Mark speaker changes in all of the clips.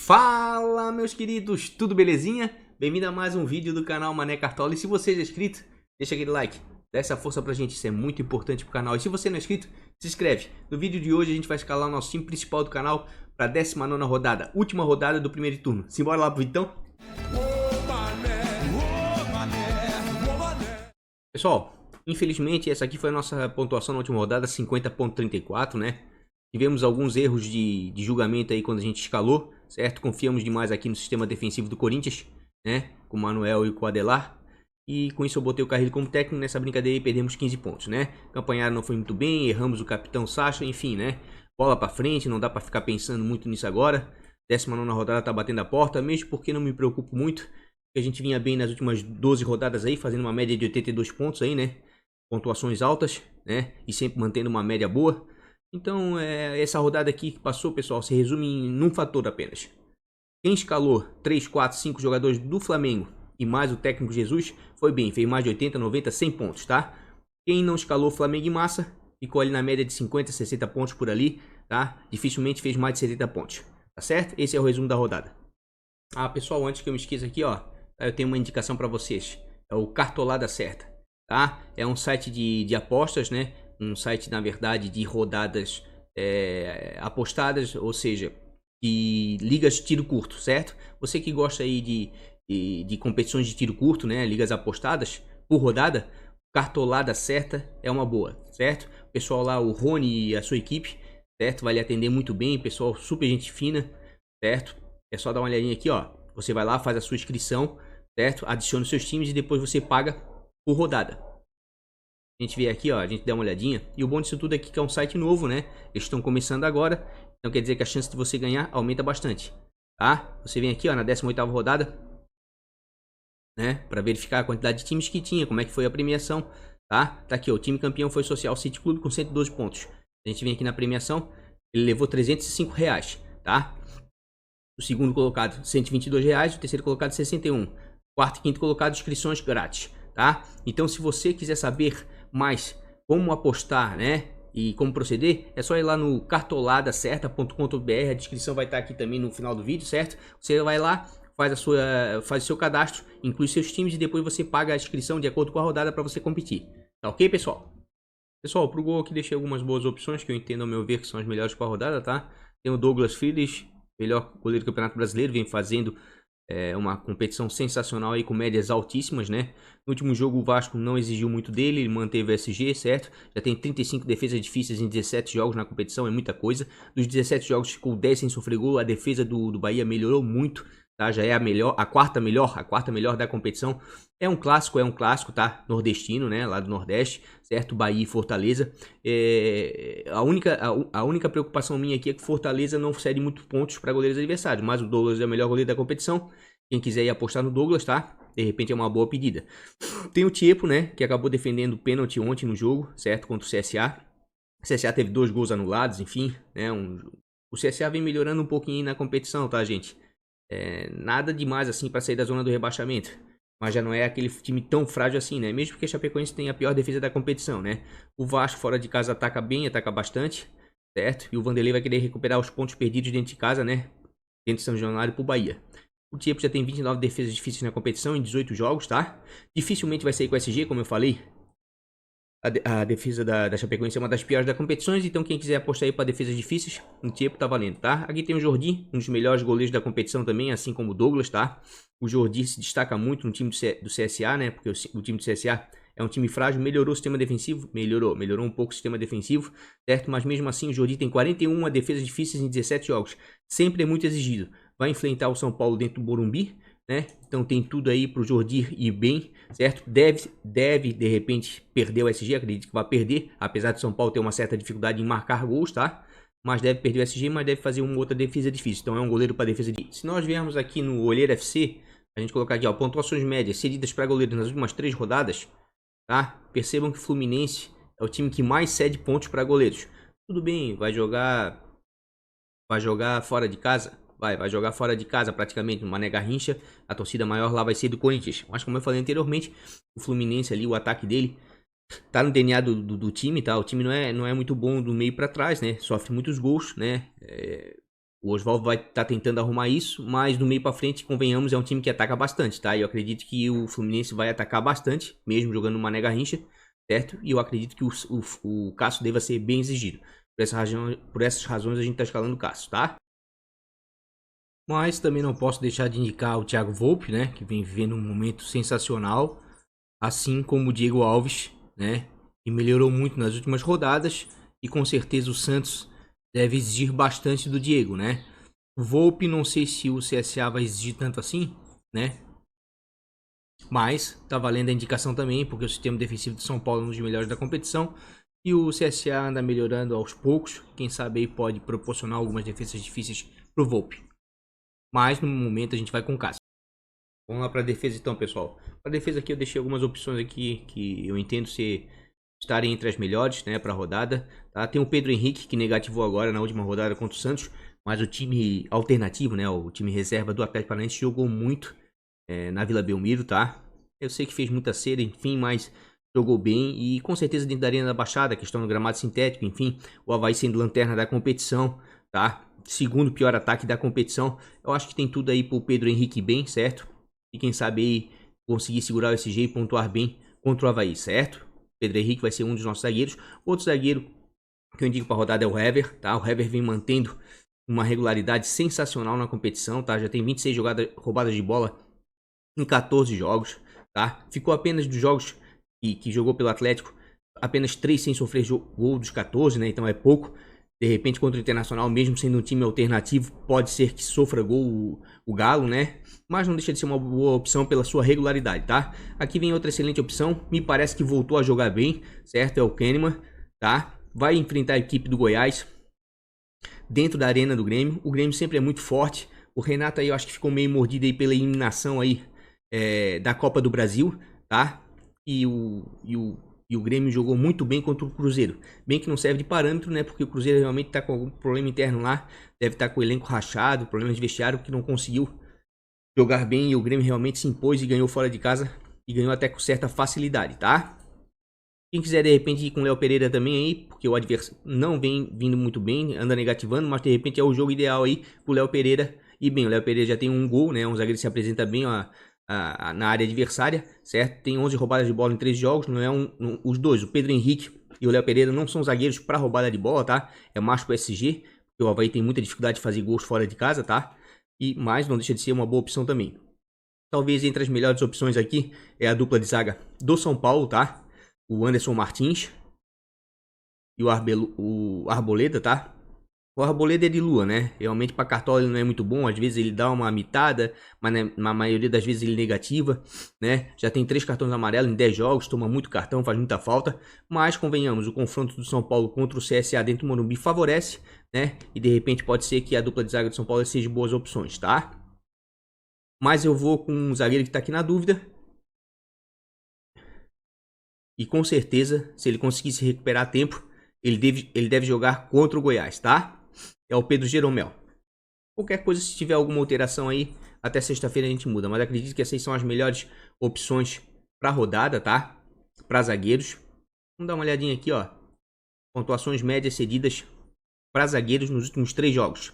Speaker 1: Fala, meus queridos, tudo belezinha? Bem-vindo a mais um vídeo do canal Mané Cartola. E se você já é inscrito, deixa aquele like, dá essa força pra gente, isso é muito importante pro canal. E se você não é inscrito, se inscreve. No vídeo de hoje a gente vai escalar o nosso time principal do canal para a 19ª rodada, última rodada do primeiro turno. Simbora lá pro Vitão? Pessoal, infelizmente essa aqui foi a nossa pontuação na última rodada, 50.34, né? Tivemos alguns erros de julgamento aí quando a gente escalou, certo? Confiamos demais aqui no sistema defensivo do Corinthians, né? Com o Manuel e com o Adelar. E com isso eu botei o Carrilho como técnico. Nessa brincadeira aí perdemos 15 pontos, né? Campanhar não foi muito bem, erramos o capitão Sacha, enfim, né? Bola pra frente, não dá pra ficar pensando muito nisso agora. 19ª rodada tá batendo a porta, mesmo porque não me preocupo muito. A gente vinha bem nas últimas 12 rodadas aí, fazendo uma média de 82 pontos aí, né? Pontuações altas, né? E sempre mantendo uma média boa. Então, essa rodada aqui que passou, pessoal, se resume em um fator apenas. Quem escalou 3, 4, 5 jogadores do Flamengo e mais o técnico Jesus, foi bem, fez mais de 80, 90, 100 pontos, tá? Quem não escalou Flamengo e massa, ficou ali na média de 50, 60 pontos por ali, tá? Dificilmente fez mais de 70 pontos, tá certo? Esse é o resumo da rodada. Ah, pessoal, antes que eu me esqueça aqui, ó, eu tenho uma indicação para vocês. É o Cartolada Certa, tá? É um site de apostas, né? Um site, na verdade, de rodadas apostadas, ou seja, de ligas de tiro curto, certo? Você que gosta aí de competições de tiro curto, né? Ligas apostadas por rodada, Cartolada Certa é uma boa, certo? O pessoal lá, o Rony e a sua equipe, certo? Vai lhe atender muito bem, pessoal super gente fina, certo? É só dar uma olhadinha aqui, ó. Você vai lá, faz a sua inscrição, certo? Adiciona os seus times e depois você paga por rodada. A gente vê aqui, ó, a gente dá uma olhadinha. E o bom disso tudo aqui que é um site novo, né? Eles estão começando agora. Então quer dizer que a chance de você ganhar aumenta bastante, tá? Você vem aqui, ó, na 18ª rodada, né? Para verificar a quantidade de times que tinha, como é que foi a premiação, tá? Tá aqui, ó, o time campeão foi Social City Club com 112 pontos. A gente vem aqui na premiação, ele levou R$305, tá? O segundo colocado, R$122. O terceiro colocado, 61. Quarto e quinto colocado, inscrições grátis, tá? Então, se você quiser saber mais como apostar, né? E como proceder, é só ir lá no cartoladacerta.com.br. A descrição vai estar aqui também no final do vídeo, certo? Você vai lá, faz o seu cadastro, inclui seus times e depois você paga a inscrição de acordo com a rodada para você competir. Tá ok, pessoal? Pessoal, pro gol aqui deixei algumas boas opções que eu entendo ao meu ver que são as melhores para a rodada, tá? Tem o Douglas Friedrich, melhor goleiro do Campeonato Brasileiro, vem fazendo uma competição sensacional aí com médias altíssimas, né? No último jogo o Vasco não exigiu muito dele, ele manteve o SG, certo? Já tem 35 defesas difíceis em 17 jogos na competição, é muita coisa. Dos 17 jogos ficou 10 sem sofrer gol, a defesa do Bahia melhorou muito, tá? Já é a quarta melhor da competição. É um clássico, tá? Nordestino, né? Lá do Nordeste, certo? Bahia e Fortaleza. A única preocupação minha aqui é que Fortaleza não cede muito pontos para goleiros adversários, mas o Douglas é o melhor goleiro da competição. Quem quiser ir apostar no Douglas, tá? De repente é uma boa pedida. Tem o Tiepo, né? Que acabou defendendo o pênalti ontem no jogo, certo? Contra o CSA. O CSA teve 2 gols anulados, enfim, né? O CSA vem melhorando um pouquinho na competição, tá, gente? Nada demais assim para sair da zona do rebaixamento. Mas já não é aquele time tão frágil assim, né? Mesmo porque a Chapecoense tem a pior defesa da competição, né? O Vasco fora de casa ataca bem, ataca bastante, certo? E o Vanderlei vai querer recuperar os pontos perdidos dentro de casa, né? Dentro de São Januário pro Bahia. O Tiepo já tem 29 defesas difíceis na competição em 18 jogos, tá? Dificilmente vai sair com o SG, como eu falei. A defesa da Chapecoense é uma das piores das competições, então quem quiser apostar aí para defesas difíceis, o Tiepo tá valendo, tá? Aqui tem o Jordi, um dos melhores goleiros da competição também, assim como o Douglas, tá? O Jordi se destaca muito no time do CSA, né? Porque o time do CSA é um time frágil, melhorou o sistema defensivo, melhorou um pouco o sistema defensivo, certo? Mas mesmo assim o Jordi tem 41 defesas difíceis em 17 jogos, sempre é muito exigido. Vai enfrentar o São Paulo dentro do Morumbi, né? Então tem tudo aí pro Jordi ir bem, certo? Deve de repente perder o SG, acredito que vai perder, apesar de São Paulo ter uma certa dificuldade em marcar gols, tá? Mas deve perder o SG, mas deve fazer uma outra defesa difícil. Então é um goleiro para defesa difícil. Se nós viermos aqui no Olheiro FC, a gente colocar aqui, ó, pontuações médias cedidas para goleiros nas últimas 3 rodadas, tá? Percebam que o Fluminense é o time que mais cede pontos para goleiros. Tudo bem, vai jogar fora de casa. Vai jogar fora de casa praticamente, no Mané Garrincha. A torcida maior lá vai ser do Corinthians. Mas como eu falei anteriormente, o Fluminense ali, o ataque dele tá no DNA do time, tá? O time não é muito bom do meio para trás, né? Sofre muitos gols, né? O Oswaldo vai estar tentando arrumar isso, mas do meio para frente, convenhamos, é um time que ataca bastante, tá? E eu acredito que o Fluminense vai atacar bastante, mesmo jogando uma Mané Garrincha, certo? E eu acredito que o Cássio deva ser bem exigido. Por essas razões a gente tá escalando o Cássio, tá? Mas também não posso deixar de indicar o Thiago Volpe, né? Que vem vivendo um momento sensacional. Assim como o Diego Alves, né? Que melhorou muito nas últimas rodadas. E com certeza o Santos deve exigir bastante do Diego, né? O Volpe, não sei se o CSA vai exigir tanto assim, né? Mas tá valendo a indicação também, porque o sistema defensivo de São Paulo é um dos melhores da competição. E o CSA anda melhorando aos poucos. Quem sabe aí pode proporcionar algumas defesas difíceis pro Volpe. Mas no momento a gente vai com Cássio. Vamos lá para a defesa então, pessoal. Para a defesa aqui eu deixei algumas opções aqui que eu entendo estarem entre as melhores, né, para a rodada. Tá? Tem o Pedro Henrique, que negativou agora na última rodada contra o Santos. Mas o time alternativo, né, o time reserva do Atlético Paranaense jogou muito na Vila Belmiro, tá? Eu sei que fez muita cera, enfim, mas jogou bem. E com certeza dentro da Arena da Baixada, questão do gramado sintético, enfim. O Avaí sendo lanterna da competição, tá? Segundo pior ataque da competição. Eu acho que tem tudo aí pro Pedro Henrique bem, certo? E quem sabe aí conseguir segurar o SG e pontuar bem contra o Avaí, certo? Pedro Henrique vai ser um dos nossos zagueiros. Outro zagueiro que eu indico para a rodada é o Hever, tá? O Hever vem mantendo uma regularidade sensacional na competição, tá? Já tem 26 roubadas de bola em 14 jogos, tá? Ficou apenas dos jogos que jogou pelo Atlético, apenas 3 sem sofrer gol dos 14, né? Então é pouco. De repente, contra o Internacional, mesmo sendo um time alternativo, pode ser que sofra gol o Galo, né? Mas não deixa de ser uma boa opção pela sua regularidade, tá? Aqui vem outra excelente opção. Me parece que voltou a jogar bem, certo? É o Kahneman, tá? Vai enfrentar a equipe do Goiás dentro da arena do Grêmio. O Grêmio sempre é muito forte. O Renato aí eu acho que ficou meio mordido aí pela eliminação aí da Copa do Brasil, tá? E o Grêmio jogou muito bem contra o Cruzeiro. Bem que não serve de parâmetro, né? Porque o Cruzeiro realmente tá com algum problema interno lá. Deve estar com o elenco rachado, problemas de vestiário, que não conseguiu jogar bem. E o Grêmio realmente se impôs e ganhou fora de casa. E ganhou até com certa facilidade, tá? Quem quiser de repente ir com o Léo Pereira também aí, porque o adversário não vem vindo muito bem, anda negativando, mas de repente é o jogo ideal aí pro Léo Pereira. E bem, o Léo Pereira já tem um gol, né? Um zagueiro que se apresenta bem na área adversária, certo? Tem 11 roubadas de bola em 3 jogos, não é os dois, o Pedro Henrique e o Léo Pereira não são zagueiros para roubada de bola, tá? É mais pro SG, porque o Avaí tem muita dificuldade de fazer gols fora de casa, tá? E mais não deixa de ser uma boa opção também. Talvez entre as melhores opções aqui é a dupla de zaga do São Paulo, tá? O Anderson Martins e o Arboleda, tá? O Arboleda é de lua, né? Realmente para cartola ele não é muito bom, às vezes ele dá uma mitada, mas na maioria das vezes ele negativa, né? Já tem 3 cartões amarelos em 10 jogos, toma muito cartão, faz muita falta, mas convenhamos, o confronto do São Paulo contra o CSA dentro do Morumbi favorece, né? E de repente pode ser que a dupla de zaga do São Paulo seja boas opções, tá? Mas eu vou com um zagueiro que tá aqui na dúvida. E com certeza, se ele conseguir se recuperar a tempo, ele deve jogar contra o Goiás, tá? É o Pedro Jeromel. Qualquer coisa, se tiver alguma alteração aí, até sexta-feira a gente muda. Mas acredito que essas são as melhores opções para rodada, tá? Para zagueiros. Vamos dar uma olhadinha aqui, ó. Pontuações médias cedidas para zagueiros nos últimos 3 jogos.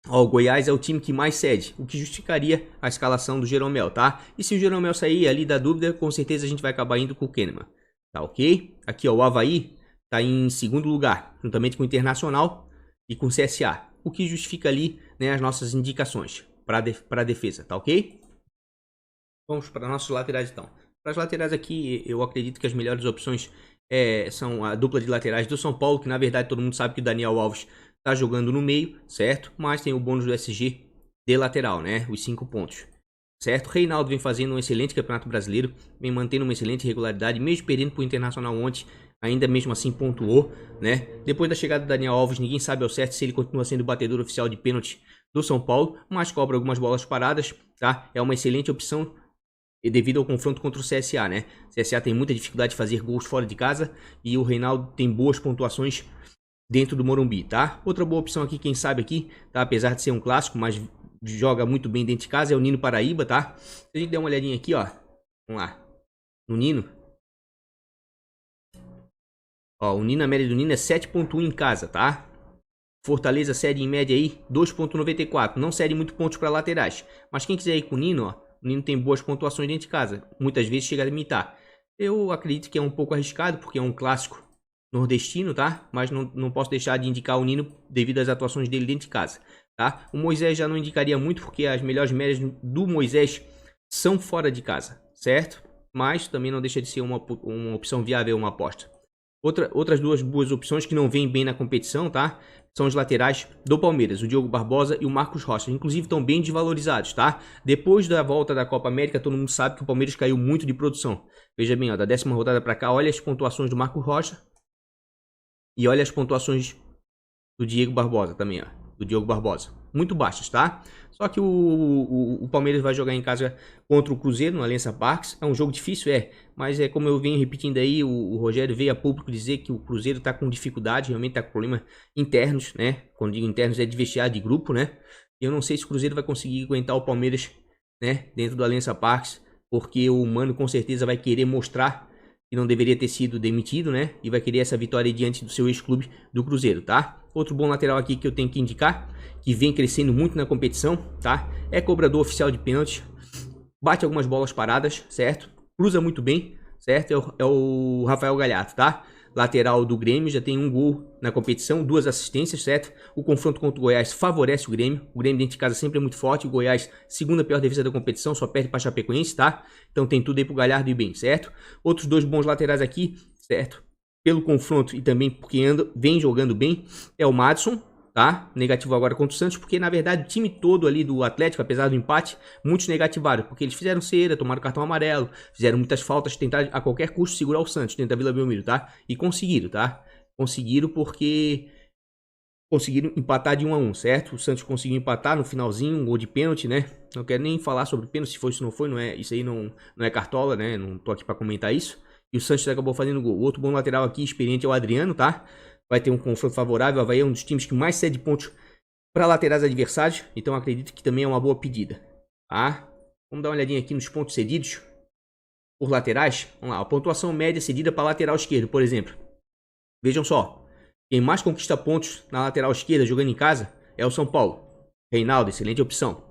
Speaker 1: Ó, o Goiás é o time que mais cede, o que justificaria a escalação do Jeromel, tá? E se o Jeromel sair ali da dúvida, com certeza a gente vai acabar indo com o Kahneman, tá ok? Aqui, ó, o Avaí tá em segundo lugar, juntamente com o Internacional e com o CSA, o que justifica ali, né, as nossas indicações para defesa, tá ok? Vamos para nossos laterais então. Para as laterais aqui, eu acredito que as melhores opções são a dupla de laterais do São Paulo, que na verdade todo mundo sabe que o Daniel Alves tá jogando no meio, certo? Mas tem o bônus do SG de lateral, né? Os 5 pontos, certo? Reinaldo vem fazendo um excelente campeonato brasileiro, vem mantendo uma excelente regularidade, mesmo perdendo para o Internacional ontem, ainda mesmo assim pontuou, né? Depois da chegada do Daniel Alves, ninguém sabe ao certo se ele continua sendo o batedor oficial de pênalti do São Paulo, mas cobra algumas bolas paradas, tá? É uma excelente opção devido ao confronto contra o CSA, né? O CSA tem muita dificuldade de fazer gols fora de casa e o Reinaldo tem boas pontuações dentro do Morumbi, tá? Outra boa opção aqui, quem sabe aqui, tá? Apesar de ser um clássico, mas joga muito bem dentro de casa, é o Nino Paraíba, tá? Se a gente der uma olhadinha aqui, ó. Vamos lá. No Nino. Ó, o Nino, a média do Nino é 7.1 em casa, tá? Fortaleza cede em média aí 2,94. Não cede muito pontos para laterais. Mas quem quiser ir com o Nino, ó, o Nino tem boas pontuações dentro de casa. Muitas vezes chega a limitar. Eu acredito que é um pouco arriscado, porque é um clássico nordestino, tá? Mas não posso deixar de indicar o Nino devido às atuações dele dentro de casa, tá? O Moisés já não indicaria muito, porque as melhores médias do Moisés são fora de casa, certo? Mas também não deixa de ser uma opção viável, uma aposta. Outras duas boas opções que não vêm bem na competição, tá? São os laterais do Palmeiras, o Diogo Barbosa e o Marcos Rocha. Inclusive estão bem desvalorizados, tá? Depois da volta da Copa América, todo mundo sabe que o Palmeiras caiu muito de produção. Veja bem, ó, da 10ª rodada para cá, olha as pontuações do Marcos Rocha. E olha as pontuações do Diego Barbosa também, ó. Do Diogo Barbosa. Muito baixas, tá? Só que o Palmeiras vai jogar em casa contra o Cruzeiro, no Allianz Parque. É um jogo difícil, mas é como eu venho repetindo aí, o Rogério veio a público dizer que o Cruzeiro tá com dificuldade, realmente tá com problemas internos, né? Quando digo internos é de vestiário de grupo, né? Eu não sei se o Cruzeiro vai conseguir aguentar o Palmeiras, né? Dentro do Allianz Parque, porque o Mano com certeza vai querer mostrar que não deveria ter sido demitido, né? E vai querer essa vitória diante do seu ex-clube do Cruzeiro, tá? Outro bom lateral aqui que eu tenho que indicar, que vem crescendo muito na competição, tá? É cobrador oficial de pênalti, bate algumas bolas paradas, certo? Cruza muito bem, certo? É o Rafael Galhardo, tá? Lateral do Grêmio, já tem um gol na competição, 2 assistências, certo? O confronto contra o Goiás favorece o Grêmio. O Grêmio dentro de casa sempre é muito forte. O Goiás, segunda pior defesa da competição, só perde para Chapecoense, tá? Então tem tudo aí pro Galhardo ir bem, certo? Outros dois bons laterais aqui, certo? Pelo confronto e também porque vem jogando bem, é o Madison, tá? Negativo agora contra o Santos, porque na verdade o time todo ali do Atlético, apesar do empate, muitos negativaram, porque eles fizeram cera, tomaram cartão amarelo, fizeram muitas faltas, tentaram a qualquer custo segurar o Santos dentro da Vila Belmiro, tá? E conseguiram, tá? Conseguiram porque conseguiram empatar de 1 a 1, certo? O Santos conseguiu empatar no finalzinho, um gol de pênalti, né? Não quero nem falar sobre pênalti, se foi, se não foi, não é, isso aí não é cartola, né? Não tô aqui para comentar isso. E o Santos acabou fazendo gol. O outro bom lateral aqui, experiente, é o Adriano, tá? Vai ter um confronto favorável. O Avaí é um dos times que mais cede pontos para laterais adversários. Então acredito que também é uma boa pedida, tá? Vamos dar uma olhadinha aqui nos pontos cedidos por laterais. Vamos lá, a pontuação média cedida para lateral esquerdo, por exemplo. Vejam só. Quem mais conquista pontos na lateral esquerda jogando em casa é o São Paulo. Reinaldo, excelente opção.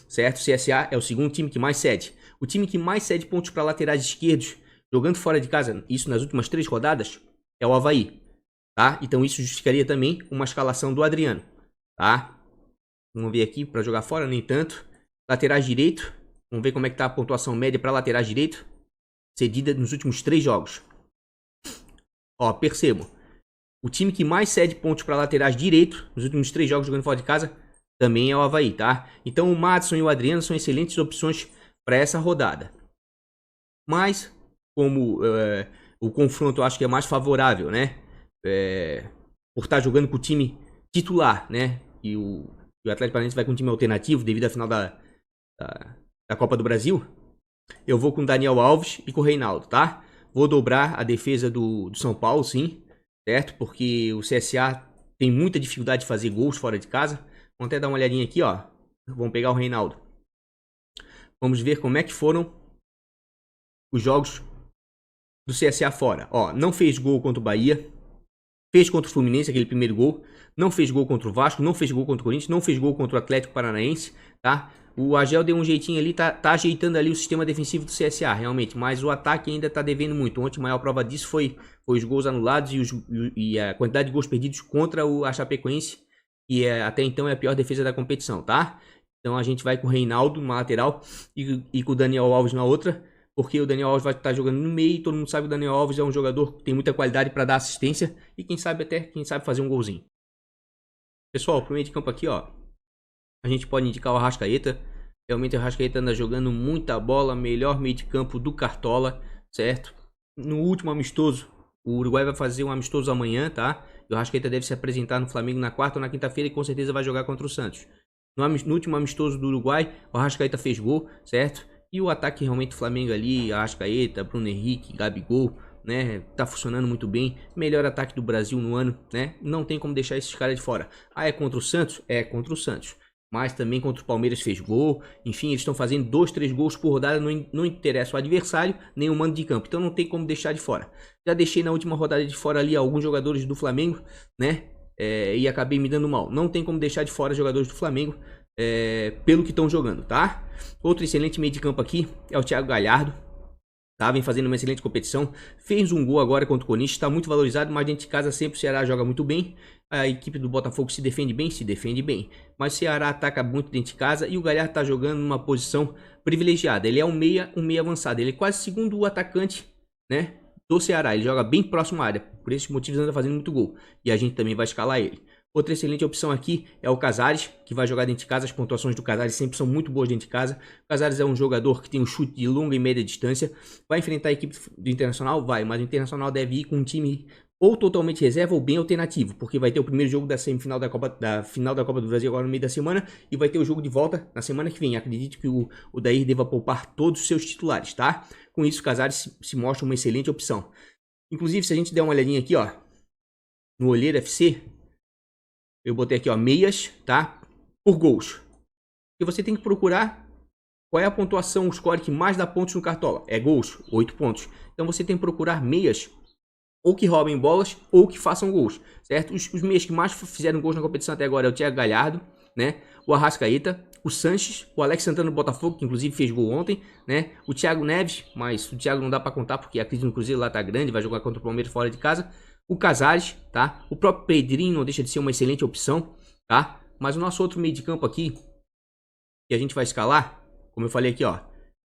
Speaker 1: Certo? O CSA é o segundo time que mais cede. O time que mais cede pontos para laterais esquerdos jogando fora de casa, isso nas últimas 3 rodadas, é o Avaí. Tá? Então isso justificaria também uma escalação do Adriano. Tá? Vamos ver aqui para jogar fora, nem tanto. Laterais direito. Vamos ver como é que tá a pontuação média para laterais direito. Cedida nos últimos 3 jogos. Ó, percebam. O time que mais cede pontos para laterais direito nos últimos 3 jogos jogando fora de casa também é o Avaí, tá? Então o Madison e o Adriano são excelentes opções para essa rodada. Mas, como o confronto eu acho que é mais favorável, né? Por estar jogando com o time titular, né? E o Atlético Paranaense vai com um time alternativo devido à final da Copa do Brasil. Eu vou com o Daniel Alves e com o Reinaldo, tá? Vou dobrar a defesa do São Paulo, sim, certo? Porque o CSA tem muita dificuldade de fazer gols fora de casa. Vamos até dar uma olhadinha aqui, ó. Vamos pegar o Reinaldo. Vamos ver como é que foram os jogos do CSA fora. Ó, não fez gol contra o Bahia. Fez contra o Fluminense, aquele primeiro gol. Não fez gol contra o Vasco. Não fez gol contra o Corinthians. Não fez gol contra o Atlético Paranaense, tá? O Agel deu um jeitinho ali, tá ajeitando ali o sistema defensivo do CSA, realmente. Mas o ataque ainda tá devendo muito. Ontem a maior prova disso foi os gols anulados e a quantidade de gols perdidos contra a Chapecoense, que até então é a pior defesa da competição, tá? Então a gente vai com o Reinaldo numa lateral e com o Daniel Alves na outra. Porque o Daniel Alves vai estar jogando no meio e todo mundo sabe que o Daniel Alves é um jogador que tem muita qualidade para dar assistência e quem sabe fazer um golzinho. Pessoal, pro meio de campo aqui, ó, a gente pode indicar o Arrascaeta. Realmente o Arrascaeta anda jogando muita bola, melhor meio de campo do Cartola, certo? No último amistoso, o Uruguai vai fazer um amistoso amanhã, tá? E o Arrascaeta deve se apresentar no Flamengo na quarta ou na quinta-feira e com certeza vai jogar contra o Santos. No último amistoso do Uruguai, o Arrascaeta fez gol, certo? E o ataque realmente do Flamengo ali, Arrascaeta, Bruno Henrique, Gabigol, né? Tá funcionando muito bem. Melhor ataque do Brasil no ano, né? Não tem como deixar esses caras de fora. Ah, é contra o Santos? É contra o Santos. Mas também contra o Palmeiras fez gol. Enfim, eles estão fazendo 2, 3 gols por rodada. Não interessa o adversário, nem o mando de campo. Então não tem como deixar de fora. Já deixei na última rodada de fora ali alguns jogadores do Flamengo, né? e acabei me dando mal. Não tem como deixar de fora jogadores do Flamengo pelo que estão jogando, tá? Outro excelente meio de campo aqui é o Thiago Galhardo. Tá, vem fazendo uma excelente competição, fez um gol agora contra o Corinthians, está muito valorizado, mas dentro de casa sempre o Ceará joga muito bem, a equipe do Botafogo se defende bem, mas o Ceará ataca muito dentro de casa e o Galhardo está jogando numa posição privilegiada, ele é um meia avançado, ele é quase segundo atacante, né, do Ceará, ele joga bem próximo à área, por esses motivos anda fazendo muito gol, e a gente também vai escalar ele. Outra excelente opção aqui é o Casares, que vai jogar dentro de casa. As pontuações do Casares sempre são muito boas dentro de casa. O Casares é um jogador que tem um chute de longa e média distância. Vai enfrentar a equipe do Internacional? Vai, mas o Internacional deve ir com um time ou totalmente reserva ou bem alternativo, porque vai ter o primeiro jogo da semifinal da final da Copa do Brasil agora no meio da semana e vai ter o jogo de volta na semana que vem. Acredito que o Dair deva poupar todos os seus titulares, tá? Com isso, o Casares se mostra uma excelente opção. Inclusive, se a gente der uma olhadinha aqui, ó, no Olheiro FC, eu botei aqui, ó, meias, tá? Por gols. E você tem que procurar qual é a pontuação, o score que mais dá pontos no Cartola. É gols, 8 pontos. Então você tem que procurar meias ou que roubem bolas ou que façam gols, certo? Os meias que mais fizeram gols na competição até agora é o Thiago Galhardo, né? O Arrascaeta, o Sanches, o Alex Santana do Botafogo, que inclusive fez gol ontem, né? O Thiago Neves, mas o Thiago não dá pra contar porque a crise no Cruzeiro lá tá grande, vai jogar contra o Palmeiras fora de casa. O Casares, tá? O próprio Pedrinho não deixa de ser uma excelente opção, tá? Mas o nosso outro meio de campo aqui, que a gente vai escalar, como eu falei aqui, ó.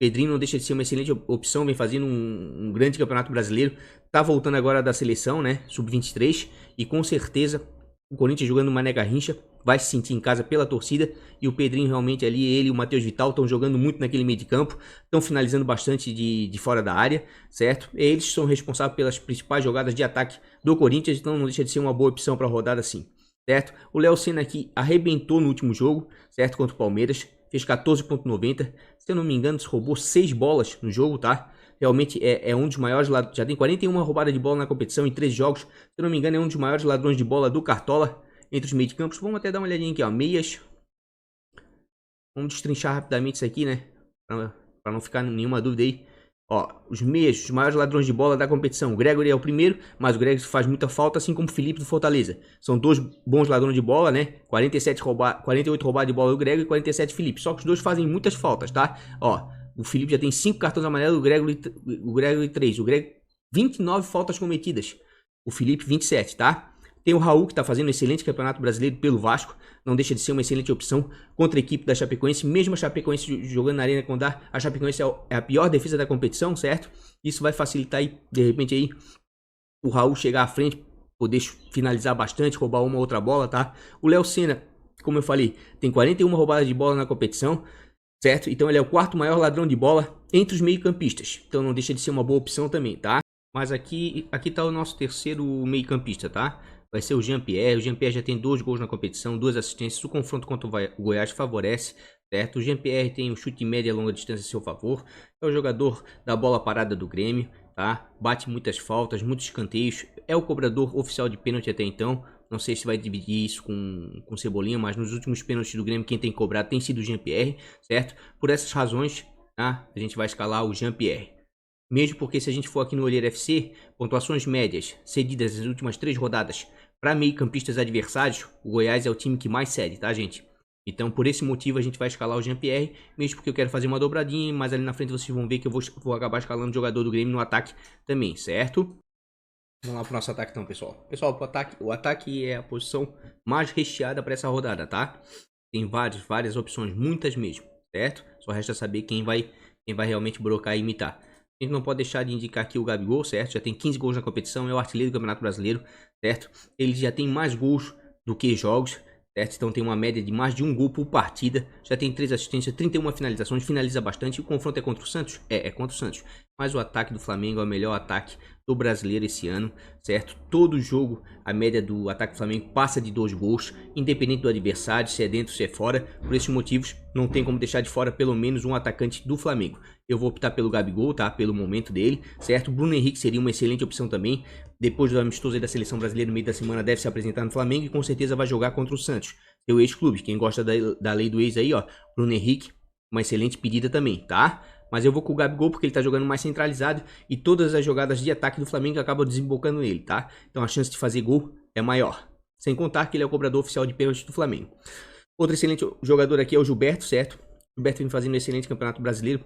Speaker 1: Pedrinho não deixa de ser uma excelente opção, vem fazendo um grande campeonato brasileiro. Tá voltando agora da seleção, né? Sub-23. E com certeza o Corinthians jogando Mané Garrincha vai se sentir em casa pela torcida. E o Pedrinho realmente ali, ele e o Matheus Vital estão jogando muito naquele meio de campo. Estão finalizando bastante de fora da área, certo? Eles são responsáveis pelas principais jogadas de ataque do Corinthians. Então não deixa de ser uma boa opção para a rodada assim, certo? O Léo Senna aqui arrebentou no último jogo, certo? Contra o Palmeiras. Fez 14,90. Se eu não me engano, roubou 6 bolas no jogo, tá? Realmente é um dos maiores, já tem 41 roubadas de bola na competição em 3 jogos. Se eu não me engano, é um dos maiores ladrões de bola do Cartola entre os meio de campos. Vamos até dar uma olhadinha aqui, ó. Meias. Vamos destrinchar rapidamente isso aqui, né? Para não ficar nenhuma dúvida aí. Ó, os meias, os maiores ladrões de bola da competição. O Gregory é o primeiro, mas o Gregory faz muita falta, assim como o Felipe do Fortaleza. São dois bons ladrões de bola, né? 48 roubadas de bola do Gregory e 47 Felipe. Só que os dois fazem muitas faltas, tá? Ó, o Felipe já tem 5 cartões amarelos, o Gregory 3. O Gregory 29 faltas cometidas. O Felipe 27, tá? Tem o Raul, que está fazendo um excelente campeonato brasileiro pelo Vasco. Não deixa de ser uma excelente opção contra a equipe da Chapecoense. Mesmo a Chapecoense jogando na Arena Condá, a Chapecoense é a pior defesa da competição, certo? Isso vai facilitar aí, de repente, aí, o Raul chegar à frente, poder finalizar bastante, roubar uma ou outra bola, tá? O Léo Senna, como eu falei, tem 41 roubadas de bola na competição, certo? Então ele é o quarto maior ladrão de bola entre os meio-campistas. Então não deixa de ser uma boa opção também, tá? Mas aqui tá o nosso terceiro meio-campista, tá? Vai ser o Jean-Pierre. O Jean-Pierre já tem 2 gols na competição, 2 assistências. O confronto contra o Goiás favorece, certo? O Jean-Pierre tem um chute média e longa distância a seu favor. É o jogador da bola parada do Grêmio, tá? Bate muitas faltas, muitos escanteios. É o cobrador oficial de pênalti até então. Não sei se vai dividir isso com Cebolinha, mas nos últimos pênaltis do Grêmio, quem tem cobrado tem sido o Jean-Pierre, certo? Por essas razões, tá? A gente vai escalar o Jean-Pierre. Mesmo porque se a gente for aqui no Olheiro FC, pontuações médias cedidas nas últimas 3 rodadas para meio-campistas adversários, o Goiás é o time que mais cede, tá, gente? Então, por esse motivo, a gente vai escalar o Jean-Pierre, mesmo porque eu quero fazer uma dobradinha, mas ali na frente vocês vão ver que eu vou acabar escalando o jogador do Grêmio no ataque também, certo? Vamos lá pro nosso ataque então, pessoal. Pessoal, o ataque é a posição mais recheada para essa rodada, tá? Tem várias opções, muitas mesmo, certo? Só resta saber quem vai realmente brocar e imitar. A gente não pode deixar de indicar aqui o Gabigol, certo? Já tem 15 gols na competição, é o artilheiro do Campeonato Brasileiro, certo? Ele já tem mais gols do que jogos, certo? Então tem uma média de mais de 1 gol por partida. Já tem 3 assistências, 31 finalizações, finaliza bastante. O confronto é contra o Santos? É contra o Santos. Mas o ataque do Flamengo é o melhor ataque do brasileiro esse ano, certo? Todo jogo a média do ataque do Flamengo passa de 2 gols, independente do adversário, se é dentro ou se é fora. Por esses motivos, não tem como deixar de fora pelo menos um atacante do Flamengo. Eu vou optar pelo Gabigol, tá? Pelo momento dele, certo? Bruno Henrique seria uma excelente opção também. Depois do amistoso aí da seleção brasileira no meio da semana, deve se apresentar no Flamengo e com certeza vai jogar contra o Santos, seu ex-clube. Quem gosta da lei do ex aí, ó, Bruno Henrique, uma excelente pedida também, tá? Mas eu vou com o Gabigol porque ele tá jogando mais centralizado e todas as jogadas de ataque do Flamengo acabam desembocando nele, tá? Então a chance de fazer gol é maior. Sem contar que ele é o cobrador oficial de pênalti do Flamengo. Outro excelente jogador aqui é o Gilberto, certo? O Gilberto vem fazendo um excelente campeonato brasileiro.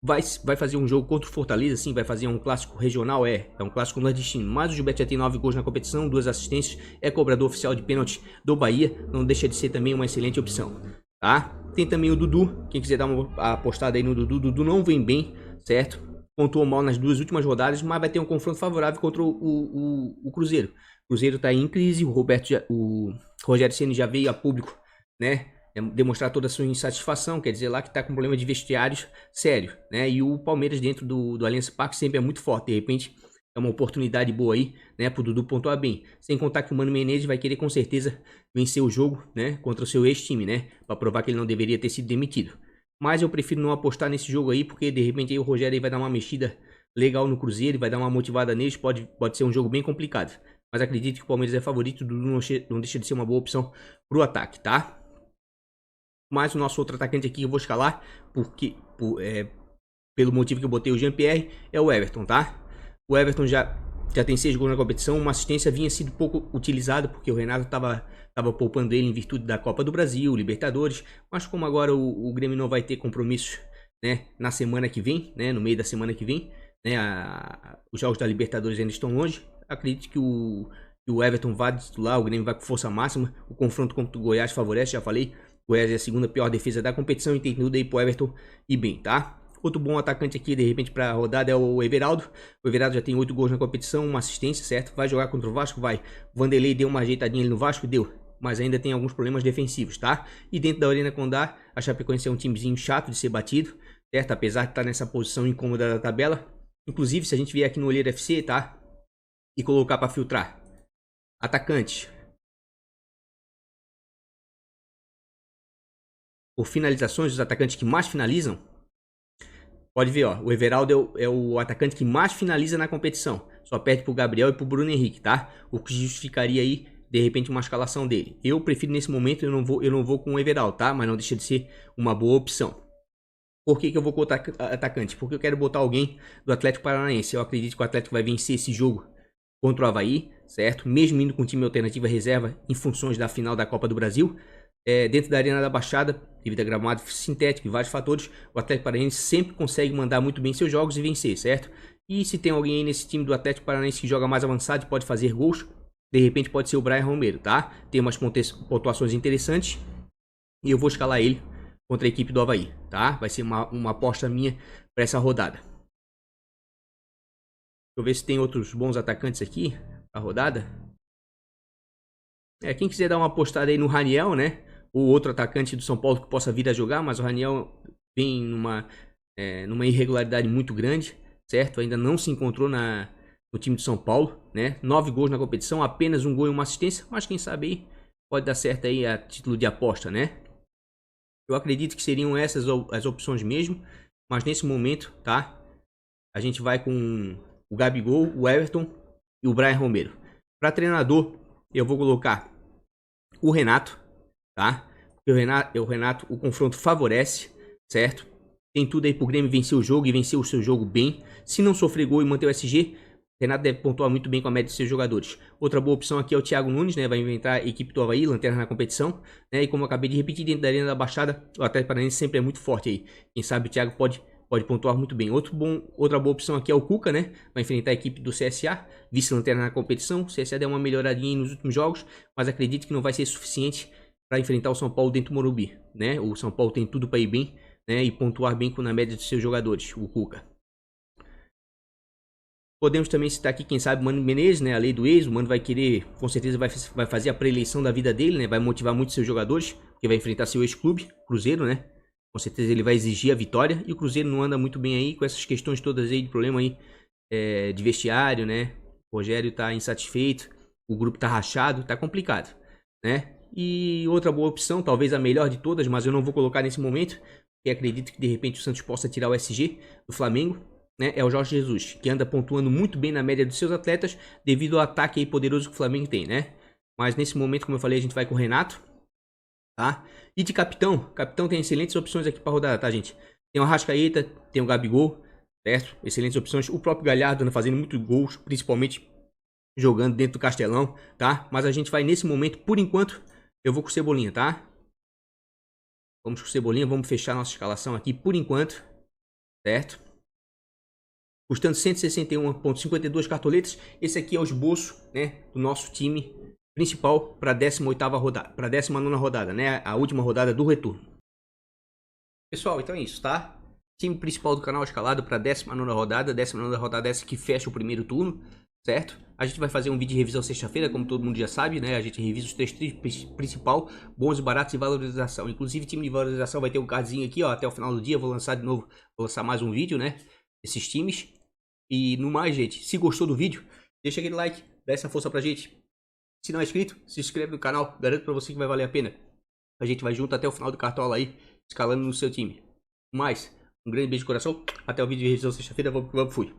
Speaker 1: Vai fazer um jogo contra o Fortaleza, sim, vai fazer um clássico regional, é um clássico nordestino. Mas o Gilberto já tem 9 gols na competição, 2 assistências, é cobrador oficial de pênalti do Bahia, não deixa de ser também uma excelente opção, tá? Tem também o Dudu, quem quiser dar uma apostada aí no Dudu, Dudu não vem bem, certo? Pontuou mal nas 2 últimas rodadas, mas vai ter um confronto favorável contra o Cruzeiro. O Cruzeiro tá em crise, o Rogério Ceni já veio a público, né? Demonstrar toda a sua insatisfação, quer dizer lá que tá com problema de vestiários sério, né? E o Palmeiras dentro do Allianz Parque sempre é muito forte, de repente é uma oportunidade boa aí, né, pro Dudu pontuar bem. Sem contar que o Mano Menezes vai querer com certeza vencer o jogo, né, contra o seu ex-time, né, para provar que ele não deveria ter sido demitido. Mas eu prefiro não apostar nesse jogo aí, porque de repente aí o Rogério aí vai dar uma mexida legal no Cruzeiro, vai dar uma motivada neles, pode ser um jogo bem complicado. Mas acredito que o Palmeiras é favorito, o Dudu não deixa de ser uma boa opção pro ataque, tá? Mas o nosso outro atacante aqui que eu vou escalar, pelo motivo que eu botei o Jean-Pierre, é o Everton, tá? O Everton já tem 6 gols na competição, uma assistência vinha sido pouco utilizada, porque o Renato tava poupando ele em virtude da Copa do Brasil, Libertadores, mas como agora o Grêmio não vai ter compromisso, né, na semana que vem, né, no meio da semana que vem, né, os jogos da Libertadores ainda estão longe, acredito que o Everton vai titular, o Grêmio vai com força máxima, o confronto contra o Goiás favorece, já falei, o Goiás é a segunda pior defesa da competição e tem tudo aí pro Everton ir bem, tá? Outro bom atacante aqui, de repente, para a rodada é o Everaldo. O Everaldo já tem 8 gols na competição, uma assistência, certo? Vai jogar contra o Vasco? Vai. O Vanderlei deu uma ajeitadinha ali no Vasco? Deu. Mas ainda tem alguns problemas defensivos, tá? E dentro da Arena Condá, a Chapecoense é um timezinho chato de ser batido, certo? Apesar de estar nessa posição incômoda da tabela. Inclusive, se a gente vier aqui no Olheiro FC, tá? E colocar para filtrar. Atacante. Por finalizações, os atacantes que mais finalizam. Pode ver, ó, o Everaldo é o atacante que mais finaliza na competição. Só perde pro Gabriel e pro Bruno Henrique, tá? O que justificaria aí, de repente, uma escalação dele. Eu prefiro nesse momento, eu não vou com o Everaldo, tá? Mas não deixa de ser uma boa opção. Por que eu vou com o atacante? Porque eu quero botar alguém do Atlético Paranaense. Eu acredito que o Atlético vai vencer esse jogo contra o Avaí, certo? Mesmo indo com time alternativa reserva em funções da final da Copa do Brasil. Dentro da Arena da Baixada, devido a gramado sintético e vários fatores, o Atlético Paranaense sempre consegue mandar muito bem seus jogos e vencer, certo? E se tem alguém aí nesse time do Atlético Paranaense que joga mais avançado e pode fazer gols, de repente pode ser o Brian Romero, tá? Tem umas pontuações interessantes e eu vou escalar ele contra a equipe do Avaí, tá? Vai ser uma aposta minha para essa rodada. Deixa eu ver se tem outros bons atacantes aqui pra rodada. Quem quiser dar uma apostada aí no Raniel, né? Ou outro atacante do São Paulo que possa vir a jogar, mas o Raniel vem numa irregularidade muito grande, certo? Ainda não se encontrou no time de São Paulo, né? 9 gols na competição, apenas 1 gol e uma assistência, mas quem sabe aí pode dar certo aí a título de aposta, né? Eu acredito que seriam essas as opções mesmo, mas nesse momento, tá? A gente vai com o Gabigol, o Everton e o Brian Romero. Para treinador, eu vou colocar o Renato, tá? Porque o Renato, o confronto favorece, certo? Tem tudo aí pro Grêmio vencer o jogo e vencer o seu jogo bem. Se não sofrer gol e manter o SG, o Renato deve pontuar muito bem com a média de seus jogadores. Outra boa opção aqui é o Thiago Nunes, né? Vai inventar a equipe do Avaí, lanterna na competição, né? E como eu acabei de repetir, dentro da Arena da Baixada, o Atlético Paranaense sempre é muito forte aí. Quem sabe o Thiago pode pontuar muito bem. Outra boa opção aqui é o Cuca, né? Vai enfrentar a equipe do CSA, vice-lanterna na competição. O CSA deu uma melhoradinha nos últimos jogos, mas acredito que não vai ser suficiente para enfrentar o São Paulo dentro do Morumbi, né? O São Paulo tem tudo para ir bem, né? E pontuar bem na média dos seus jogadores, o Cuca. Podemos também citar aqui, quem sabe, o Mano Menezes, né? A lei do ex, o Mano vai querer, com certeza vai fazer a pré-eleição da vida dele, né? Vai motivar muito seus jogadores, porque vai enfrentar seu ex-clube, Cruzeiro, né? Com certeza ele vai exigir a vitória. E o Cruzeiro não anda muito bem aí com essas questões todas aí de problema aí de vestiário, né? O Rogério tá insatisfeito. O grupo tá rachado. Tá complicado, né? E outra boa opção, talvez a melhor de todas, mas eu não vou colocar nesse momento, porque acredito que de repente o Santos possa tirar o SG do Flamengo, né? É o Jorge Jesus, que anda pontuando muito bem na média dos seus atletas devido ao ataque aí poderoso que o Flamengo tem, né? Mas nesse momento, como eu falei, a gente vai com o Renato, tá? E de capitão tem excelentes opções aqui para rodar, tá, gente? Tem o Arrascaeta, tem o Gabigol, certo? Excelentes opções. O próprio Galhardo anda fazendo muitos gols, principalmente jogando dentro do Castelão, tá? Mas a gente vai nesse momento, por enquanto, eu vou com o Cebolinha, tá? Vamos com o Cebolinha, vamos fechar nossa escalação aqui por enquanto, certo? Custando 161,52 cartoletas. Esse aqui é o esboço, né, do nosso time principal para a 18ª rodada, para a 19ª rodada, né? A última rodada do retorno. Pessoal, então é isso, tá? Time principal do canal escalado para a 19ª rodada. 19ª rodada é essa que fecha o primeiro turno, certo? A gente vai fazer um vídeo de revisão sexta-feira, como todo mundo já sabe, né? A gente revisa os 3 times principal, bons e baratos e valorização. Inclusive, time de valorização vai ter um cardzinho aqui, ó, até o final do dia. Vou lançar de novo, vou lançar mais um vídeo, né? Esses times. E no mais, gente, se gostou do vídeo, deixa aquele like, dá essa força pra gente. Se não é inscrito, se inscreve no canal, garanto pra você que vai valer a pena. A gente vai junto até o final do cartola aí, escalando no seu time. Mais, um grande beijo de coração, até o vídeo de revisão sexta-feira, vamos, fui.